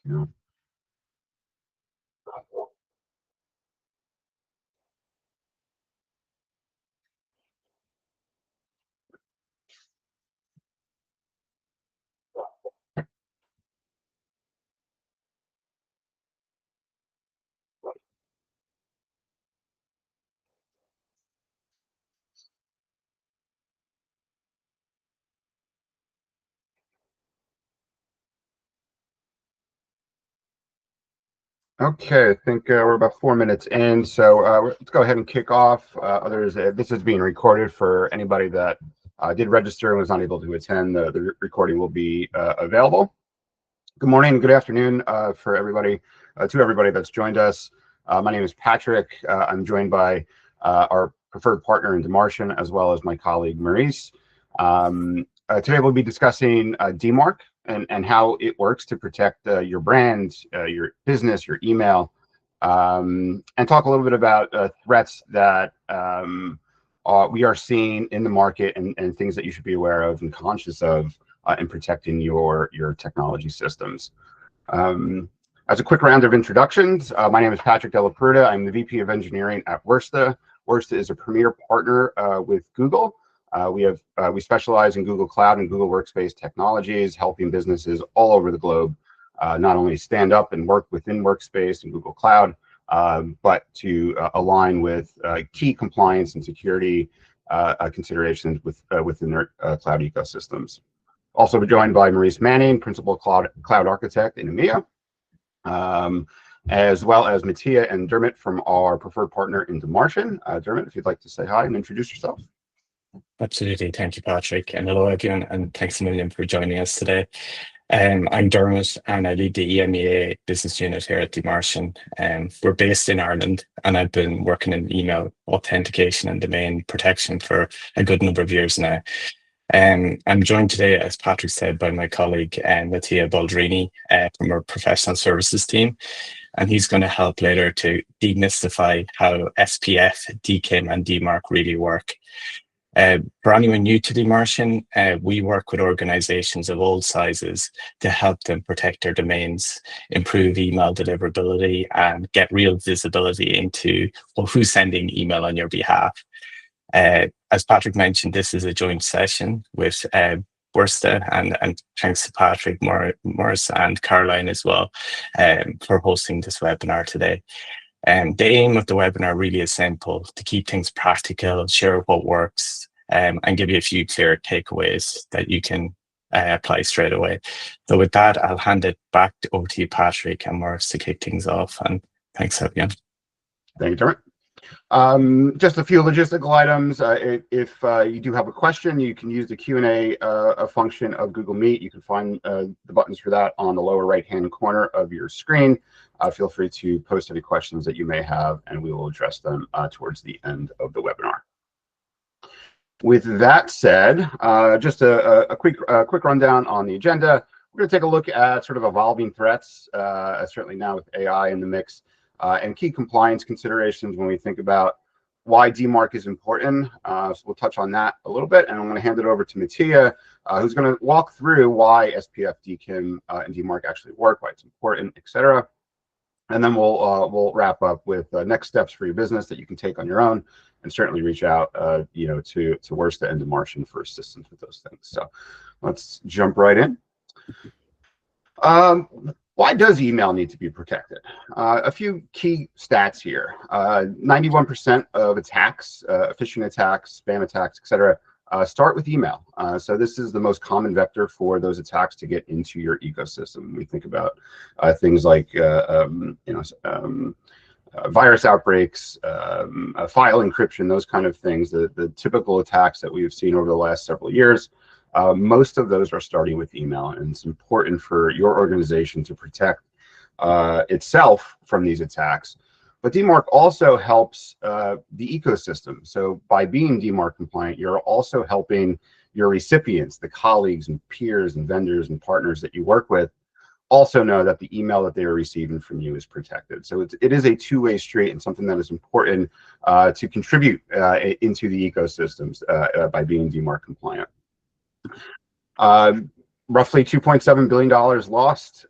Yeah. Okay, I think we're about 4 minutes in, so let's go ahead and kick off. This is being recorded for anybody that did register and was not able to attend. The recording will be available. Good morning, good afternoon for everybody, to everybody that's joined us. My name is Patrick. I'm joined by our preferred partner in DMARC, as well as my colleague Maurice. Today we'll be discussing DMARC and how it works to protect your brand, your business, your email, and talk a little bit about threats that we are seeing in the market and things that you should be aware of and conscious of in protecting your technology systems. As a quick round of introductions, my name is Patrick Della Pruta. I'm the VP of Engineering at Wursta. Wursta is a premier partner with Google. We specialize in Google Cloud and Google Workspace technologies, helping businesses all over the globe not only stand up and work within Workspace and Google Cloud, but to align with key compliance and security considerations within their cloud ecosystems. Also joined by Maurice Manning, Principal Cloud Architect in EMEA, as well as Mattia and Dermot from our preferred partner in DMARC. Dermot, if you'd like to say hi and introduce yourself. Absolutely. Thank you, Patrick. And hello, everyone. And thanks a million for joining us today. I'm Dermot, and I lead the EMEA business unit here at DMARC. We're based in Ireland, and I've been working in email authentication and domain protection for a good number of years now. I'm joined today, as Patrick said, by my colleague, Mattia Baldrini, from our professional services team. And he's going to help later to demystify how SPF, DKIM, and DMARC really work. For anyone new to DMARC, we work with organizations of all sizes to help them protect their domains, improve email deliverability, and get real visibility into who's sending email on your behalf. As Patrick mentioned, this is a joint session with Wursta, and thanks to Patrick, Morris, and Caroline as well for hosting this webinar today. The aim of the webinar really is simple: to keep things practical, share what works, and give you a few clear takeaways that you can apply straight away. So with that, I'll hand it back over to you, Patrick, and Morris, to kick things off. And thanks again. Thank you, Dermot. Just a few logistical items. If you do have a question, you can use the Q&A function of Google Meet. You can find the buttons for that on the lower right-hand corner of your screen. Feel free to post any questions that you may have, and we will address them towards the end of the webinar. With that said, just a quick rundown on the agenda. We're going to take a look at sort of evolving threats, certainly now with AI in the mix, and key compliance considerations when we think about why DMARC is important. So we'll touch on that a little bit, and I'm going to hand it over to Mattia, who's going to walk through why SPF, DKIM, and DMARC actually work, why it's important, etc. And then we'll wrap up with next steps for your business that you can take on your own, and certainly reach out, to Wursta and DMARC for assistance with those things. So let's jump right in. Why does email need to be protected? A few key stats here. 91% of attacks, phishing attacks, spam attacks, etc., start with email. So this is the most common vector for those attacks to get into your ecosystem. We think about things like virus outbreaks, file encryption, those kind of things, the typical attacks that we've seen over the last several years. Most of those are starting with email, and it's important for your organization to protect itself from these attacks. But DMARC also helps the ecosystem. So by being DMARC compliant, you're also helping your recipients, the colleagues and peers and vendors and partners that you work with, also know that the email that they are receiving from you is protected. So it is a two-way street, and something that is important to contribute into the ecosystems by being DMARC compliant. roughly $2.7 billion lost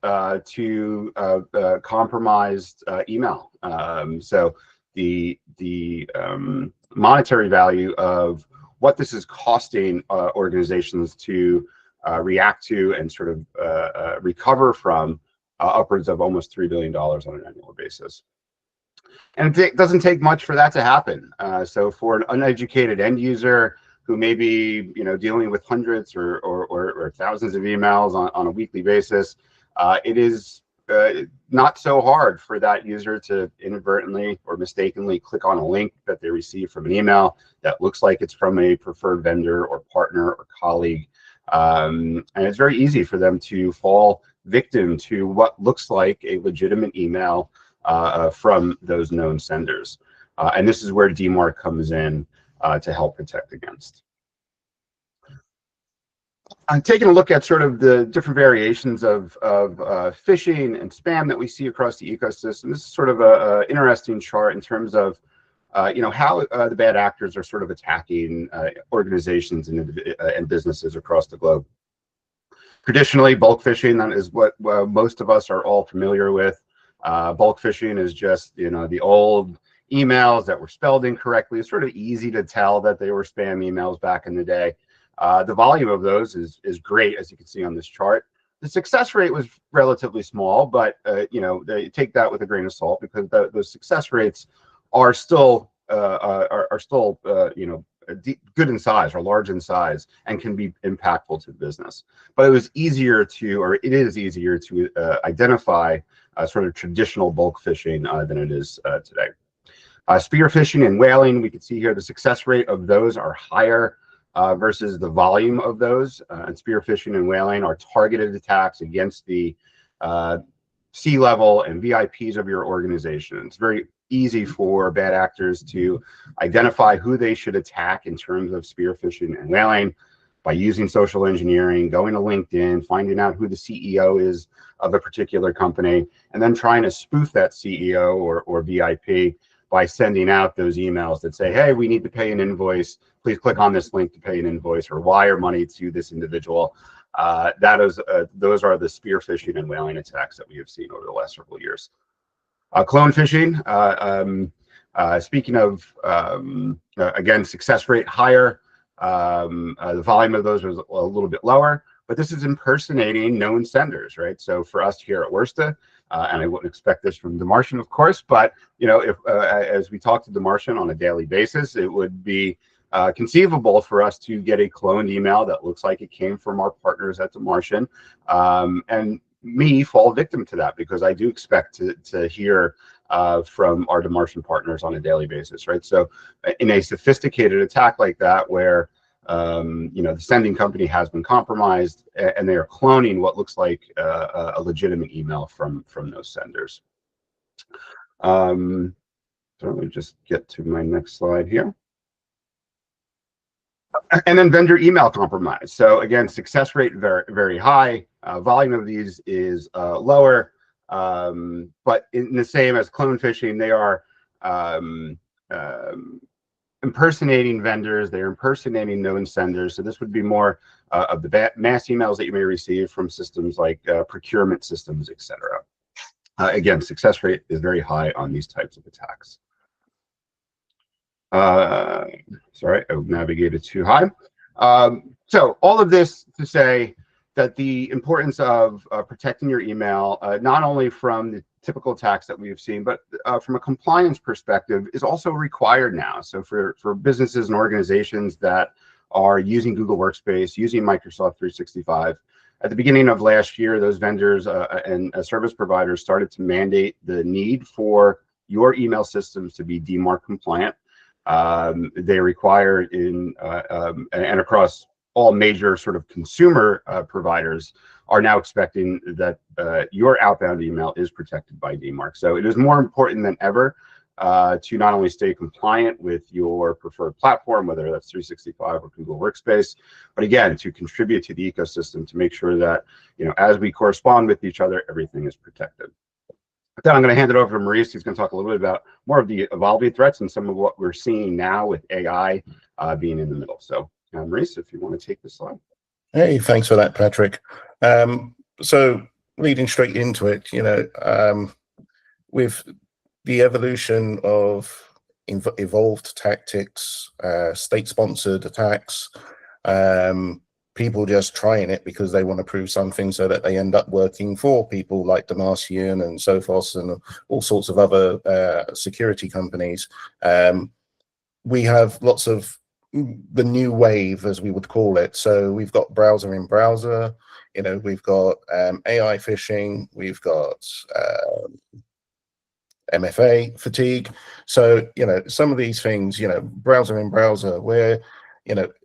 to compromised email. So the monetary value of what this is costing organizations to react to and sort of recover from upwards of almost $3 billion on an annual basis. And it doesn't take much for that to happen. So for an uneducated end user who may be, dealing with hundreds or thousands of emails on a weekly basis, it is not so hard for that user to inadvertently or mistakenly click on a link that they receive from an email that looks like it's from a preferred vendor or partner or colleague. And it's very easy for them to fall victim to what looks like a legitimate email from those known senders. And this is where DMARC comes in to help protect against. Taking a look at sort of the different variations of phishing and spam that we see across the ecosystem, this is sort of an interesting chart in terms of how the bad actors are sort of attacking organizations and businesses across the globe. Traditionally, bulk phishing, that is what most of us are all familiar with. Bulk phishing is just, the old emails that were spelled incorrectly. It's sort of easy to tell that they were spam emails back in the day. The volume of those is great, as you can see on this chart. The success rate was relatively small, but they take that with a grain of salt, because those success rates are still good in size or large in size and can be impactful to the business. But it is easier to identify sort of traditional bulk phishing than it is today. Spear phishing and whaling, we can see here the success rate of those are higher versus the volume of those. And spear phishing and whaling are targeted attacks against the C-level and VIPs of your organization. It's very easy for bad actors to identify who they should attack in terms of spear phishing and whaling by using social engineering, going to LinkedIn, finding out who the CEO is of a particular company, and then trying to spoof that CEO or VIP by sending out those emails that say, hey, we need to pay an invoice. Please click on this link to pay an invoice or wire money to this individual. Those are the spear phishing and whaling attacks that we have seen over the last several years. Clone phishing, speaking of, again, success rate higher, the volume of those was a little bit lower, but this is impersonating known senders, right? So for us here at Wursta, and I wouldn't expect this from DMARC, of course, but if as we talk to DMARC on a daily basis, it would be conceivable for us to get a cloned email that looks like it came from our partners at DMARC, and me fall victim to that, because I do expect to hear from our DMARC partners on a daily basis, right? So in a sophisticated attack like that, where the sending company has been compromised and they are cloning what looks like a legitimate email from those senders. So let me just get to my next slide here. And then vendor email compromise. So again, success rate very, very high. Volume of these is lower, but in the same as clone phishing, they are impersonating vendors. They're impersonating known senders. So this would be more of the mass emails that you may receive from systems like procurement systems, etc. Again, success rate is very high on these types of attacks. Sorry, I navigated too high. So all of this to say that the importance of protecting your email, not only from the typical attacks that we've seen, but from a compliance perspective, is also required now. So for businesses and organizations that are using Google Workspace, using Microsoft 365, at the beginning of last year, those vendors and service providers started to mandate the need for your email systems to be DMARC compliant. They require and across all major sort of consumer providers are now expecting that your outbound email is protected by DMARC. So it is more important than ever to not only stay compliant with your preferred platform, whether that's 365 or Google Workspace, but again, to contribute to the ecosystem to make sure that, as we correspond with each other, everything is protected. Then I'm going to hand it over to Maurice, who's going to talk a little bit about more of the evolving threats and some of what we're seeing now with AI being in the middle. So Maurice, if you want to take this slide. Hey, thanks for that, Patrick. So leading straight into it, with the evolution of evolved tactics, state-sponsored attacks, people just trying it because they want to prove something so that they end up working for people like DMARC and Sophos and all sorts of other security companies. We have lots of the new wave, as we would call it. So we've got browser in browser, we've got AI phishing, we've got MFA fatigue. So, some of these things, browser in browser, where,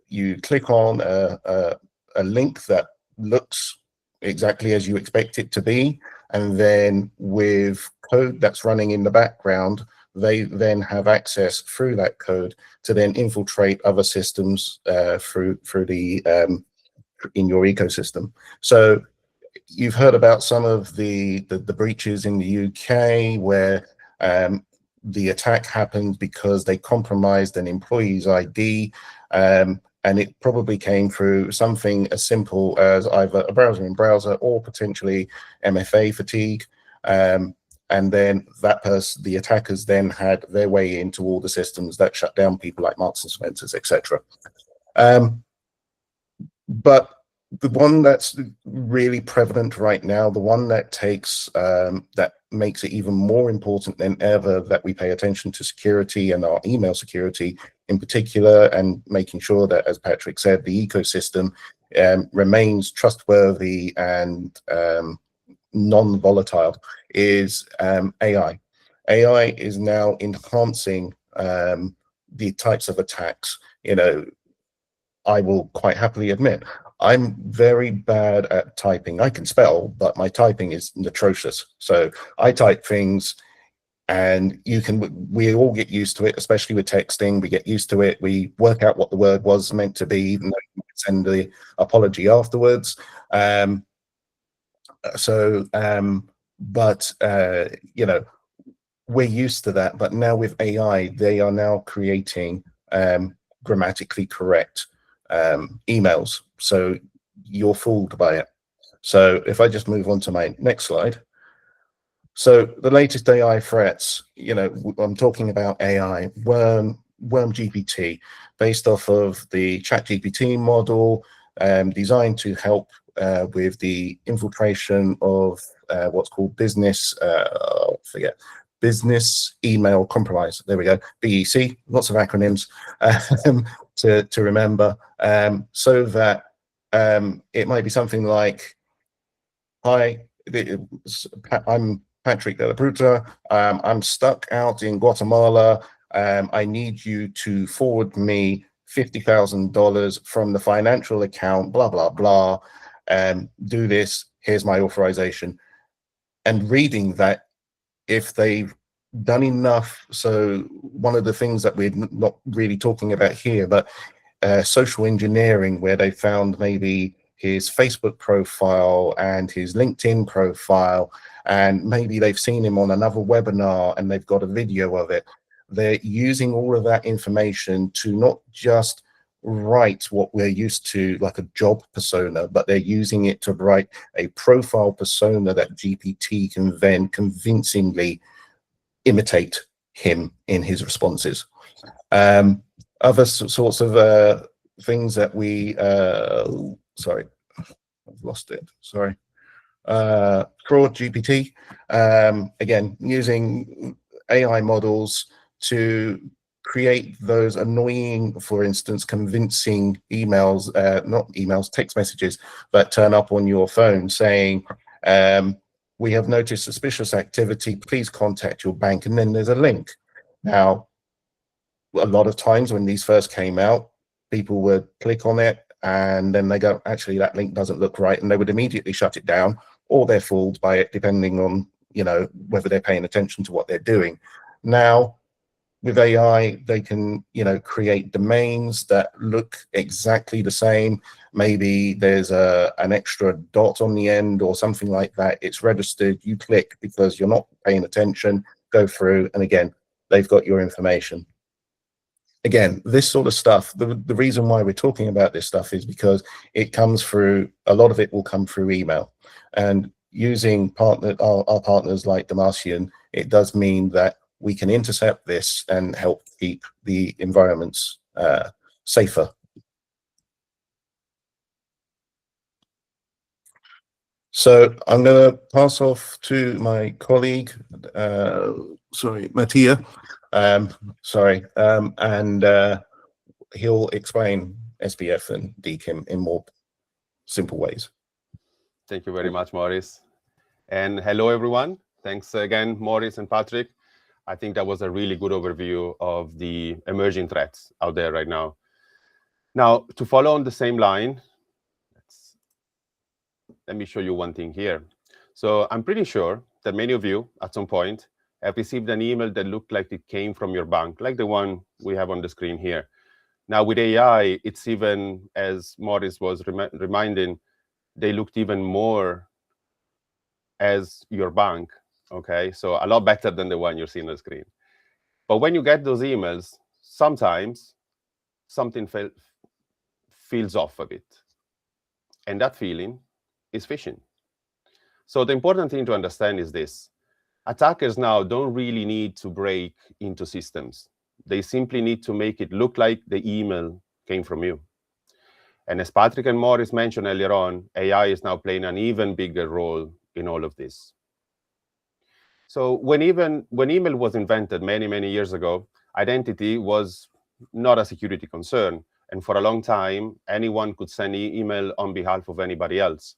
you click on a link that looks exactly as you expect it to be, and then with code that's running in the background, they then have access through that code to then infiltrate other systems through the in your ecosystem. So you've heard about some of the breaches in the UK where the attack happened because they compromised an employee's ID, and it probably came through something as simple as either a browser in browser or potentially MFA fatigue. And then the attackers then had their way into all the systems that shut down people like Marks and Spencers, etc. But the one that's really prevalent right now, the one that that makes it even more important than ever that we pay attention to security and our email security in particular, and making sure that, as Patrick said, the ecosystem remains trustworthy and non-volatile, is AI. AI is now enhancing the types of attacks. I will quite happily admit, I'm very bad at typing. I can spell, but my typing is atrocious. So I type things, and we all get used to it, especially with texting. We get used to it. We work out what the word was meant to be, even though you might send the apology afterwards. We're used to that. But now with AI, they are now creating grammatically correct emails, so you're fooled by it. So if I just move on to my next slide. So the latest AI threats, I'm talking about AI, Worm GPT, based off of the ChatGPT model, designed to help with the infiltration of what's called business email compromise. There we go, BEC, lots of acronyms to remember, so that it might be something like, hi, I'm Patrick de la Bruta, I'm stuck out in Guatemala, I need you to forward me $50,000 from the financial account, blah, blah, blah, do this, here's my authorization. And reading that, if they've done enough, so one of the things that we're not really talking about here, but social engineering, where they found maybe his Facebook profile and his LinkedIn profile, and maybe they've seen him on another webinar and they've got a video of it. They're using all of that information to not just write what we're used to, like a job persona, but they're using it to write a profile persona that GPT can then convincingly imitate him in his responses. Other sorts of things that we, sorry, I've lost it, sorry. Fraud GPT, again, using AI models to create those annoying, for instance, convincing emails, not emails, text messages that turn up on your phone saying, we have noticed suspicious activity, please contact your bank, and then there's a link. Now, a lot of times when these first came out, people would click on it and then they go, actually, that link doesn't look right, and they would immediately shut it down, or they're fooled by it, depending on, whether they're paying attention to what they're doing. Now, with AI, they can, create domains that look exactly the same. Maybe there's an extra dot on the end or something like that. It's registered, you click because you're not paying attention, go through, and again, they've got your information. again, this sort of stuff, the reason why we're talking about this stuff is because it comes through, a lot of it will come through email. And using our partners like DMARC, it does mean that we can intercept this and help keep the environments safer. So I'm going to pass off to my colleague, Mattia, and he'll explain SPF and DKIM in more simple ways. Thank you very much, Maurice. And hello, everyone. Thanks again, Maurice and Patrick. I think that was a really good overview of the emerging threats out there right now. Now, to follow on the same line, let me show you one thing here. So I'm pretty sure that many of you at some point have received an email that looked like it came from your bank, like the one we have on the screen here. Now with AI, it's even, as Maurice was reminding, they looked even more as your bank, okay? So a lot better than the one you're seeing on the screen. But when you get those emails, sometimes something feels off a bit. And that feeling is phishing. So the important thing to understand is this. Attackers now don't really need to break into systems. They simply need to make it look like the email came from you. And as Patrick and Maurice mentioned earlier on, AI is now playing an even bigger role in all of this. So when email was invented many, many years ago, identity was not a security concern. And for a long time, anyone could send email on behalf of anybody else.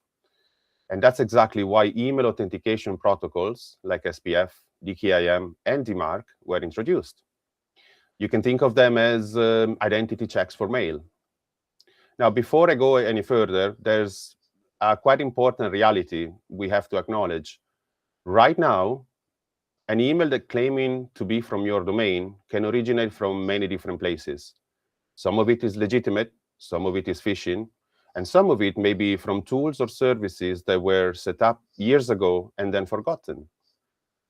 And that's exactly why email authentication protocols like SPF, DKIM, and DMARC were introduced. You can think of them as identity checks for mail. Now, before I go any further, there's a quite important reality we have to acknowledge. Right now, an email that claiming to be from your domain can originate from many different places. Some of it is legitimate, some of it is phishing, and some of it may be from tools or services that were set up years ago and then forgotten.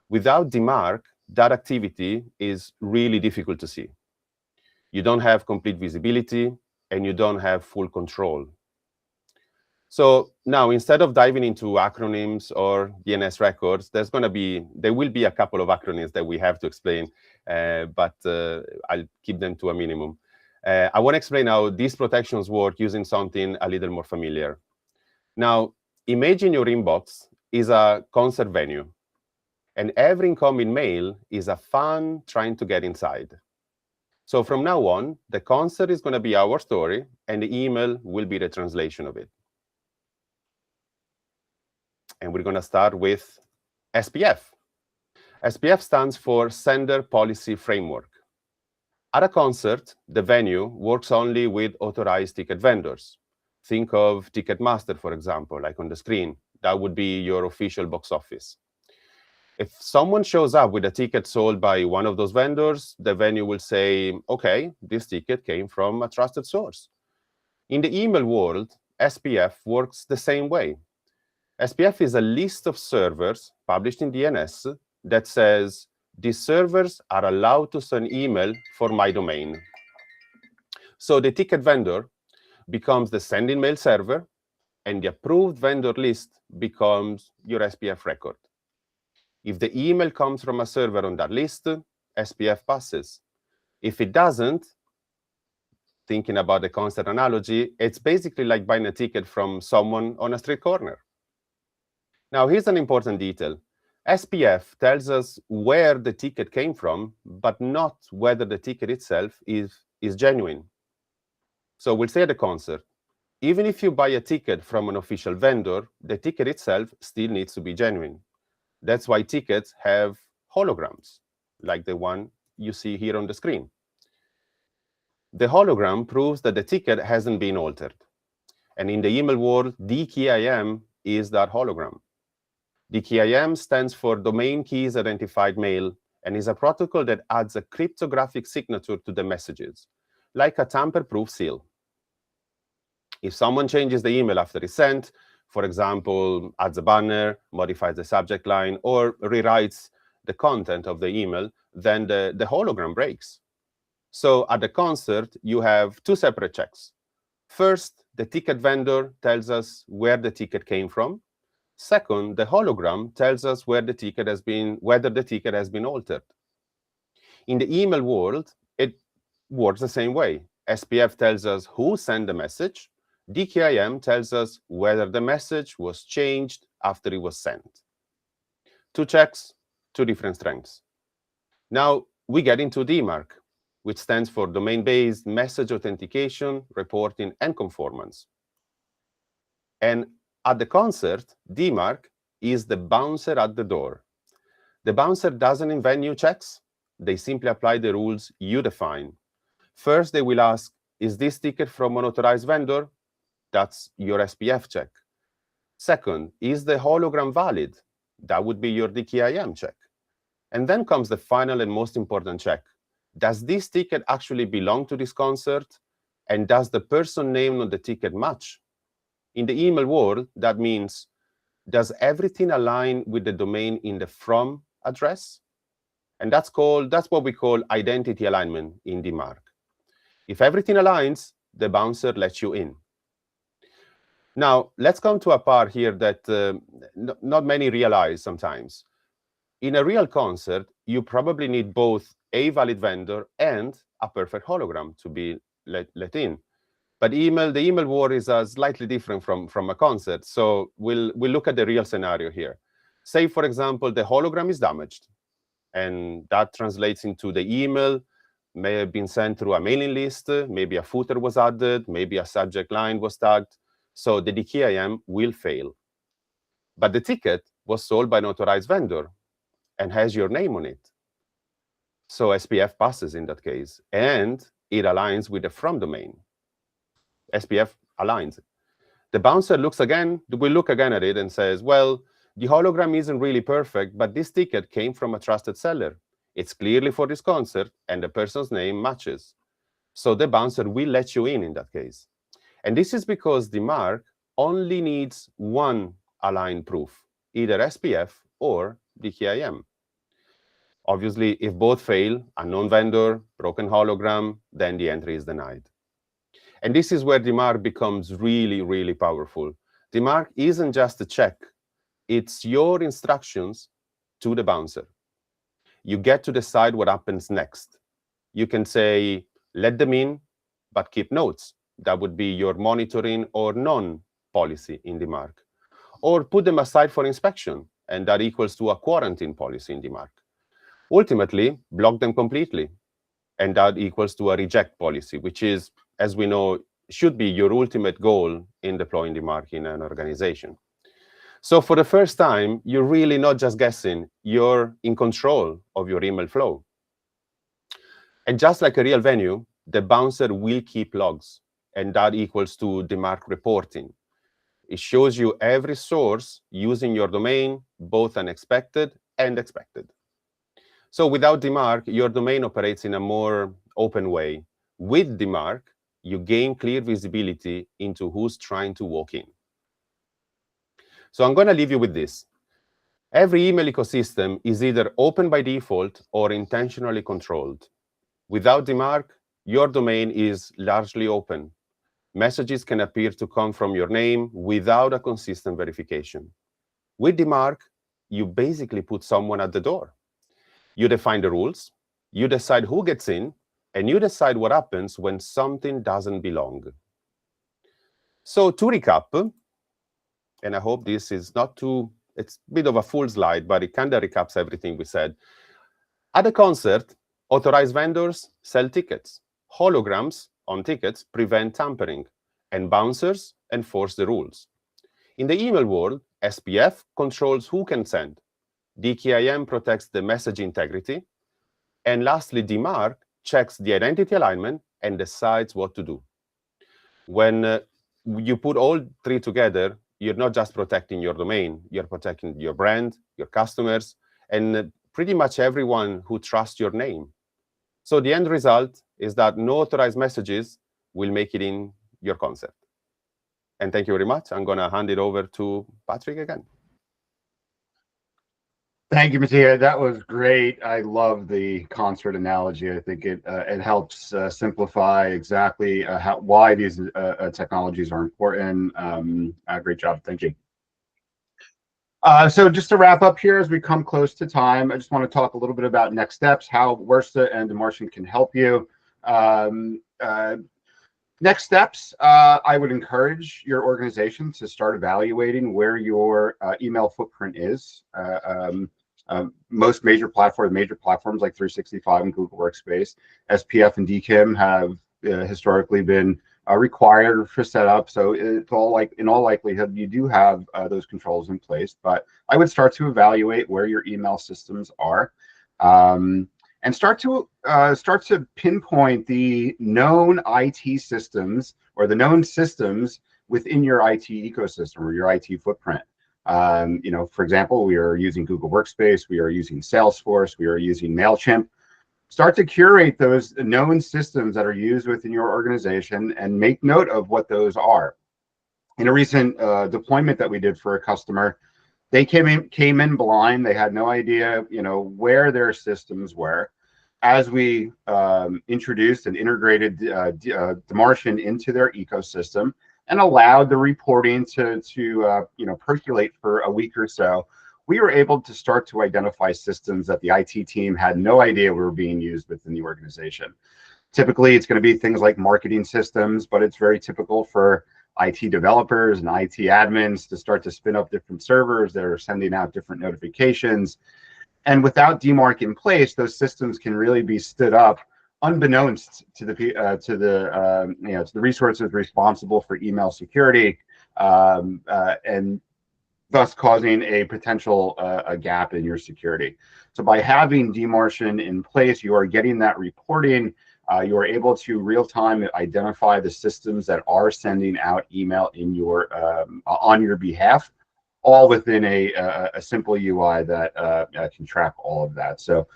Without DMARC, that activity is really difficult to see. You don't have complete visibility, and you don't have full control. So now, instead of diving into acronyms or DNS records, there will be a couple of acronyms that we have to explain, but I'll keep them to a minimum. I want to explain how these protections work using something a little more familiar. Now, imagine your inbox is a concert venue, and every incoming mail is a fan trying to get inside. So from now on, the concert is going to be our story, and the email will be the translation of it. And we're going to start with SPF. SPF stands for Sender Policy Framework. At a concert, the venue works only with authorized ticket vendors. Think of Ticketmaster, for example, like on the screen. That would be your official box office. If someone shows up with a ticket sold by one of those vendors, the venue will say, okay, this ticket came from a trusted source. In the email world, SPF works the same way. SPF is a list of servers published in DNS that says, these servers are allowed to send email for my domain. So the ticket vendor becomes the sending mail server, and the approved vendor list becomes your SPF record. If the email comes from a server on that list, SPF passes. If it doesn't, thinking about the concert analogy, it's basically like buying a ticket from someone on a street corner. Now, here's an important detail. SPF tells us where the ticket came from, but not whether the ticket itself is genuine. So we'll say at the concert, even if you buy a ticket from an official vendor, the ticket itself still needs to be genuine. That's why tickets have holograms, like the one you see here on the screen. The hologram proves that the ticket hasn't been altered. And in the email world, DKIM is that hologram. DKIM stands for Domain Keys Identified Mail and is a protocol that adds a cryptographic signature to the messages, like a tamper-proof seal. If someone changes the email after it's sent, for example, adds a banner, modifies the subject line, or rewrites the content of the email, then the hologram breaks. So at the concert, you have two separate checks. First, the ticket vendor tells us where the ticket came from. Second, the hologram tells us whether the ticket has been altered. In the email world, it works the same way. SPF tells us who sent the message. DKIM tells us whether the message was changed after it was sent. Two checks, two different strengths. Now we get into DMARC, which stands for Domain-Based Message Authentication, Reporting, and Conformance. And at the concert, DMARC is the bouncer at the door. The bouncer doesn't invent new checks. They simply apply the rules you define. First, they will ask, is this ticket from an authorized vendor? That's your SPF check. Second, is the hologram valid? That would be your DKIM check. And then comes the final and most important check. Does this ticket actually belong to this concert? And does the person named on the ticket match? In the email world, that means, does everything align with the domain in the from address? And that's what we call identity alignment in DMARC. If everything aligns, the bouncer lets you in. Now, let's come to a part here that not many realize sometimes. In a real concert, you probably need both a valid vendor and a perfect hologram to be let in. But the email world is slightly different from a concert. So we'll look at the real scenario here. Say, for example, the hologram is damaged. And that translates into the email may have been sent through a mailing list. Maybe a footer was added. Maybe a subject line was tagged. So the DKIM will fail. But the ticket was sold by an authorized vendor and has your name on it. So SPF passes in that case. And it aligns with the from domain. SPF aligns. The bouncer will look again at it and says, well, the hologram isn't really perfect, but this ticket came from a trusted seller. It's clearly for this concert, and the person's name matches. So the bouncer will let you in that case. And this is because DMARC only needs one aligned proof, either SPF or DKIM. Obviously, if both fail, unknown vendor, broken hologram, then the entry is denied. And this is where DMARC becomes really, really powerful. DMARC isn't just a check. It's your instructions to the bouncer. You get to decide what happens next. You can say, let them in, but keep notes. That would be your monitoring or none policy in DMARC. Or put them aside for inspection, and that equals to a quarantine policy in DMARC. Ultimately, block them completely, and that equals to a reject policy, which is, as we know, should be your ultimate goal in deploying DMARC in an organization. So for the first time, you're really not just guessing, you're in control of your email flow. And just like a real venue, the bouncer will keep logs, and that equals to DMARC reporting. It shows you every source using your domain, both unexpected and expected. So without DMARC, your domain operates in a more open way. With DMARC, you gain clear visibility into who's trying to walk in. So I'm going to leave you with this. Every email ecosystem is either open by default or intentionally controlled. Without DMARC, your domain is largely open. Messages can appear to come from your name without a consistent verification. With DMARC, you basically put someone at the door. You define the rules, you decide who gets in, and you decide what happens when something doesn't belong. So to recap, and I hope this is not too, it's a bit of a full slide, but it kind of recaps everything we said. At a concert, authorized vendors sell tickets. Holograms on tickets prevent tampering, and bouncers enforce the rules. In the email world, SPF controls who can send. DKIM protects the message integrity. And lastly, DMARC checks the identity alignment and decides what to do. When you put all three together, you're not just protecting your domain, you're protecting your brand, your customers, and pretty much everyone who trusts your name. So the end result is that no authorized messages will make it in your concert. And thank you very much. I'm going to hand it over to Patrick again. Thank you, Mattia. That was great. I love the concert analogy. I think it helps simplify exactly why these technologies are important. Great job. Thank you. So just to wrap up here, as we come close to time, I just want to talk a little bit about next steps, how Wursta and DMARC can help you. Next steps, I would encourage your organization to start evaluating where your email footprint is. Most major platforms like 365 and Google Workspace, SPF and DKIM have historically been required for setup. So it's all like, in all likelihood, you do have those controls in place. But I would start to evaluate where your email systems are, and start to pinpoint the known IT systems or the known systems within your IT ecosystem or your IT footprint. For example, we are using Google Workspace, we are using Salesforce, we are using MailChimp. Start to curate those known systems that are used within your organization and make note of what those are. In a recent deployment that we did for a customer, they came in blind. They had no idea, where their systems were. As we introduced and integrated DMARC into their ecosystem and allowed the reporting to percolate for a week or so, we were able to start to identify systems that the IT team had no idea were being used within the organization. Typically, it's going to be things like marketing systems, but it's very typical for IT developers and IT admins to start to spin up different servers that are sending out different notifications. And without DMARC in place, those systems can really be stood up unbeknownst to the resources responsible for email security, and thus causing a potential a gap in your security. So by having DMARC in place, you are getting that reporting. You are able to real-time identify the systems that are sending out email in your on your behalf, all within a simple UI that can track all of that. So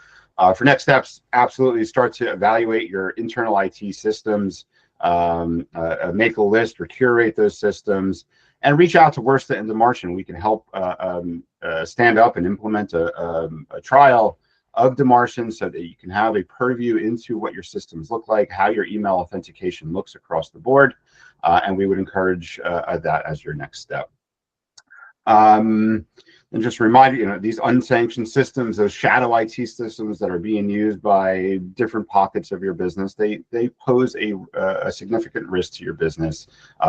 for next steps, absolutely start to evaluate your internal IT systems, make a list or curate those systems, and reach out to Wursta and DMARC, and we can help stand up and implement a trial of DMARC so that you can have a purview into what your systems look like, how your email authentication looks across the board, and we would encourage that as your next step. And just remind you, these unsanctioned systems, those shadow IT systems that are being used by different pockets of your business, they pose a significant risk to your business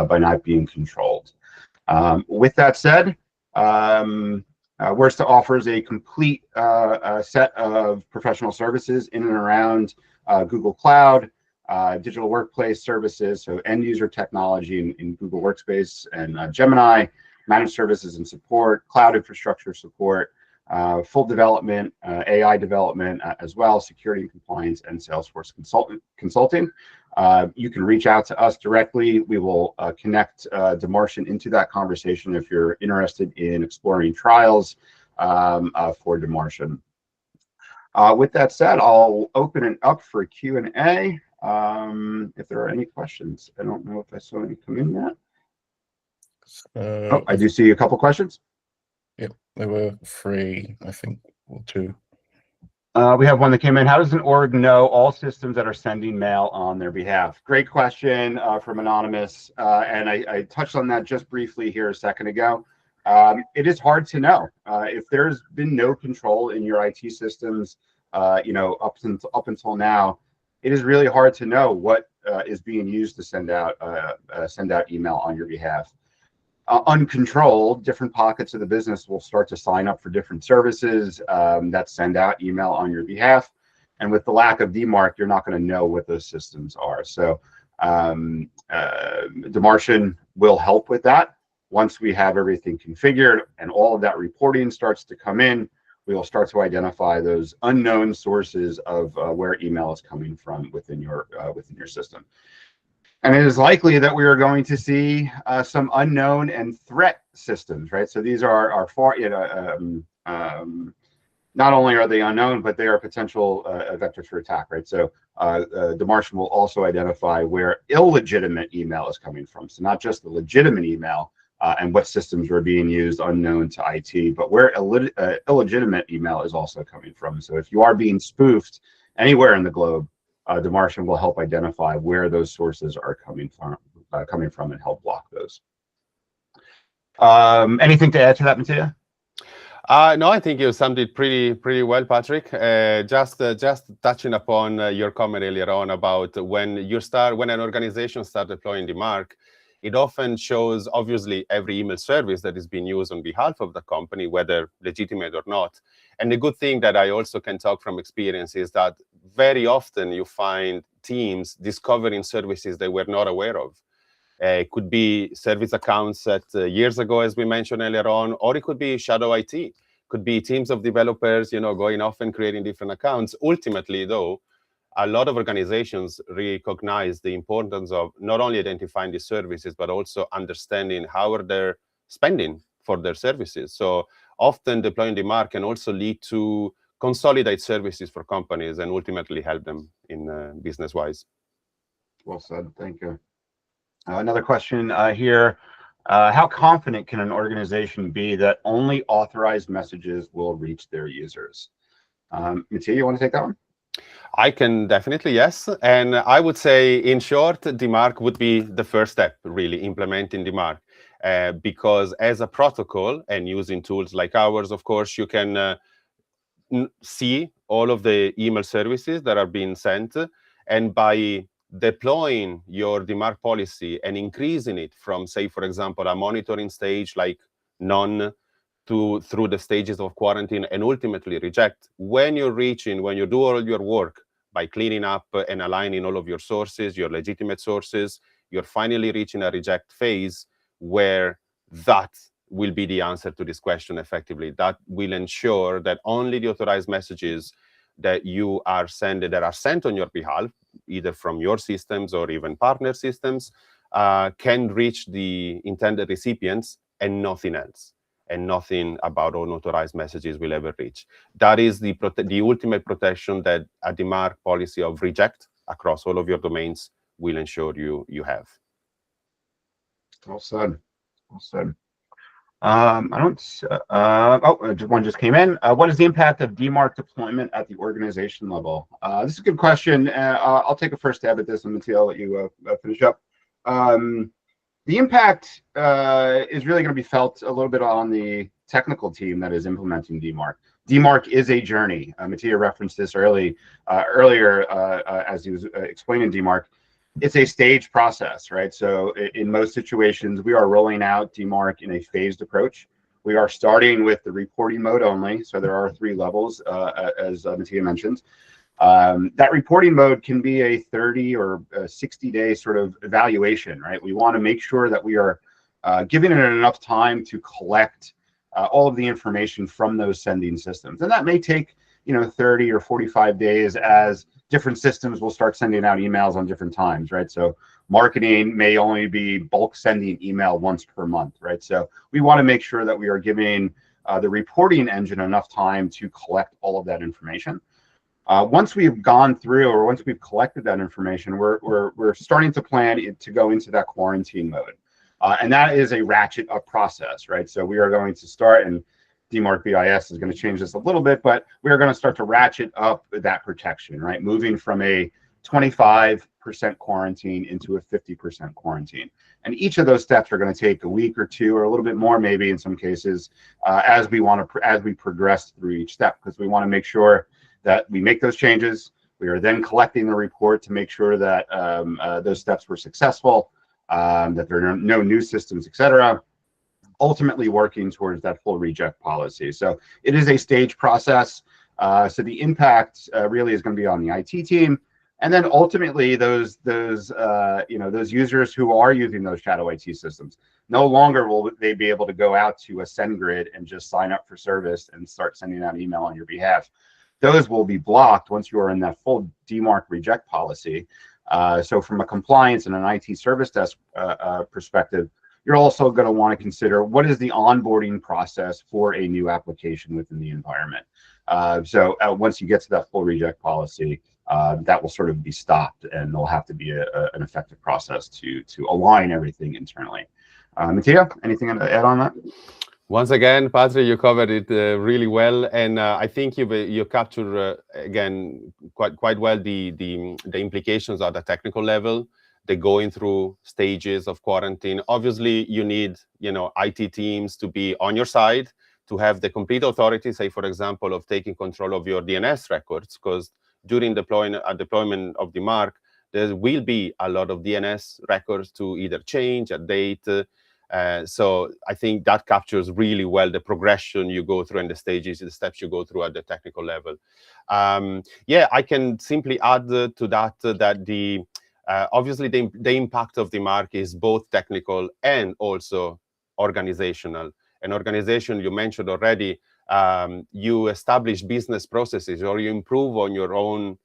by not being controlled. With that said, Wursta offers a complete set of professional services in and around Google Cloud, digital workplace services, so end user technology in Google Workspace and Gemini, managed services and support, cloud infrastructure support, full development, AI development as well, security and compliance, and Salesforce consulting. You can reach out to us directly. We will connect DMARC into that conversation if you're interested in exploring trials for DMARC. With that said, I'll open it up for Q&A. If there are any questions, I don't know if I saw any come in yet. Oh, I do see a couple questions. Yep, there were 3, I think, or 2. We have one that came in. How does an org know all systems that are sending mail on their behalf? Great question from Anonymous. And I touched on that just briefly here a second ago. It is hard to know. If there's been no control in your IT systems, up until now, it is really hard to know what is being used to send out email on your behalf. Uncontrolled, different pockets of the business will start to sign up for different services that send out email on your behalf. And with the lack of DMARC, you're not going to know what those systems are. So DMARC will help with that. Once we have everything configured and all of that reporting starts to come in, we will start to identify those unknown sources of where email is coming from within your system. And it is likely that we are going to see some unknown and threat systems, right? So these are far, not only are they unknown, but they are potential vectors for attack, right? So DMARC will also identify where illegitimate email is coming from. So not just the legitimate email, and what systems were being used unknown to IT, but where illegitimate email is also coming from. So if you are being spoofed anywhere in the globe, DMARC will help identify where those sources are coming from and help block those. Anything to add to that, Mattia? No, I think you summed it pretty well, Patrick. Just touching upon your comment earlier on about when an organization starts deploying DMARC, it often shows, obviously, every email service that is being used on behalf of the company, whether legitimate or not. And the good thing that I also can talk from experience is that very often you find teams discovering services they were not aware of. It could be service accounts that years ago, as we mentioned earlier on, or it could be shadow IT. It could be teams of developers, going off and creating different accounts. Ultimately, though, a lot of organizations recognize the importance of not only identifying these services, but also understanding how are they spending for their services. So often deploying DMARC can also lead to consolidate services for companies and ultimately help them in business-wise. Well said. Thank you. Another question here. How confident can an organization be that only authorized messages will reach their users? Mattia, you want to take that one? I can definitely, yes. And I would say, in short, DMARC would be the first step, really, implementing DMARC. Because as a protocol and using tools like ours, of course, you can see all of the email services that are being sent. And by deploying your DMARC policy and increasing it from, say, for example, a monitoring stage like none through the stages of quarantine and ultimately reject, when you do all your work by cleaning up and aligning all of your sources, your legitimate sources, you're finally reaching a reject phase where that will be the answer to this question effectively. That will ensure that only the authorized messages that you are sent on your behalf, either from your systems or even partner systems, can reach the intended recipients and nothing else. And nothing about unauthorized messages will ever reach. That is the ultimate protection that a DMARC policy of reject across all of your domains will ensure you have. Well said. Well said. One just came in. What is the impact of DMARC deployment at the organization level? This is a good question. I'll take a first stab at this, and Mattia, I'll let you finish up. The impact is really going to be felt a little bit on the technical team that is implementing DMARC. DMARC is a journey. Mattia referenced this earlier as he was explaining DMARC. It's a staged process, right? So in most situations, we are rolling out DMARC in a phased approach. We are starting with the reporting mode only. So there are 3 levels, as Mattia mentioned. That reporting mode can be a 30 or 60-day sort of evaluation, right? We want to make sure that we are giving it enough time to collect all of the information from those sending systems. And that may take, 30 or 45 days as different systems will start sending out emails on different times, right? So marketing may only be bulk sending email once per month, right? So we want to make sure that we are giving the reporting engine enough time to collect all of that information. Once we've gone through, or once we've collected that information, we're starting to plan to go into that quarantine mode. And that is a ratchet up process, right? So we are going to start, and DMARC BIS is going to change this a little bit, but we are going to start to ratchet up that protection, right? Moving from a 25% quarantine into a 50% quarantine. And each of those steps are going to take a week or 2, or a little bit more, maybe in some cases, as we progress through each step, because we want to make sure that we make those changes. We are then collecting the report to make sure that those steps were successful, that there are no new systems, etc. Ultimately working towards that full reject policy. So it is a stage process. So the impact really is going to be on the IT team, and then ultimately those users who are using those shadow IT systems. No longer will they be able to go out to a SendGrid and just sign up for service and start sending out email on your behalf. Those will be blocked once you are in that full DMARC reject policy. So from a compliance and an IT service desk perspective, you're also going to want to consider what is the onboarding process for a new application within the environment. So once you get to that full reject policy, that will sort of be stopped, and there'll have to be an effective process to align everything internally. Mattia, anything to add on that? Once again, Patrick, you covered it really well, and I think you captured again quite well the implications at the technical level. They're going through stages of quarantine. Obviously, you need IT teams to be on your side, to have the complete authority, say for example, of taking control of your DNS records, because during deployment of DMARC, there will be a lot of DNS records to either change, update. So I think that captures really well the progression you go through and the stages, the steps you go through at the technical level. Yeah, I can simply add to that that obviously the impact of DMARC is both technical and also organizational. And organization, you mentioned already, you establish business processes or you improve on your own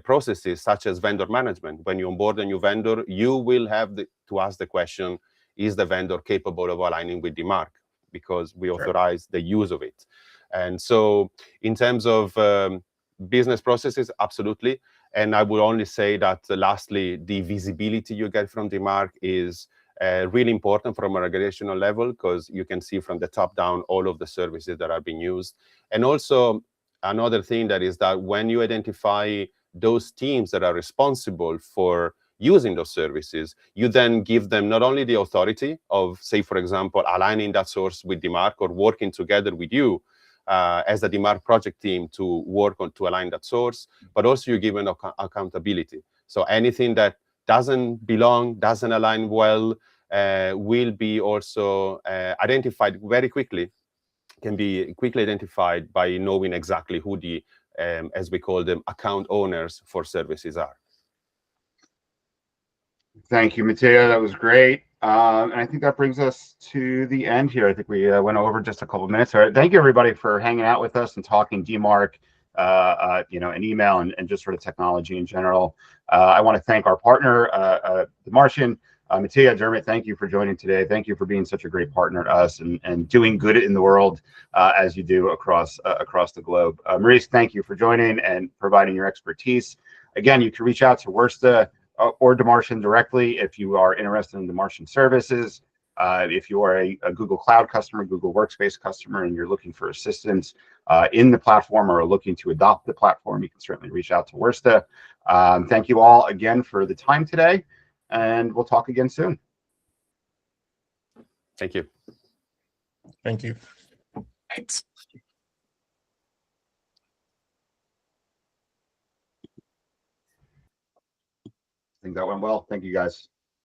processes, such as vendor management. When you onboard a new vendor, you will have to ask the question, is the vendor capable of aligning with DMARC? Because we authorize the use of it. And so in terms of business processes, absolutely. And I would only say that lastly, the visibility you get from DMARC is really important from an organizational level, because you can see from the top down all of the services that are being used. And also another thing that is that when you identify those teams that are responsible for using those services, you then give them not only the authority of, say, for example, aligning that source with DMARC or working together with you as a DMARC project team to work on to align that source, but also you give them accountability. So anything that doesn't belong, doesn't align well, will be also identified very quickly, can be quickly identified by knowing exactly who the, as we call them, account owners for services are. Thank you, Mattia. That was great. And I think that brings us to the end here. I think we went over just a couple of minutes. All right. Thank you, everybody, for hanging out with us and talking DMARC, and email and just sort of technology in general. I want to thank our partner, The Martian. Mattia, Dermot, thank you for joining today. Thank you for being such a great partner to us and doing good in the world as you do across the globe. Maurice, thank you for joining and providing your expertise. Again, you can reach out to Wursta or DeMartian directly if you are interested in DeMartian services. If you are a Google Cloud customer, Google Workspace customer, and you're looking for assistance in the platform or are looking to adopt the platform, you can certainly reach out to Wursta. Thank you all again for the time today, and we'll talk again soon. Thank you. Thank you. Thanks. I think that went well. Thank you, guys.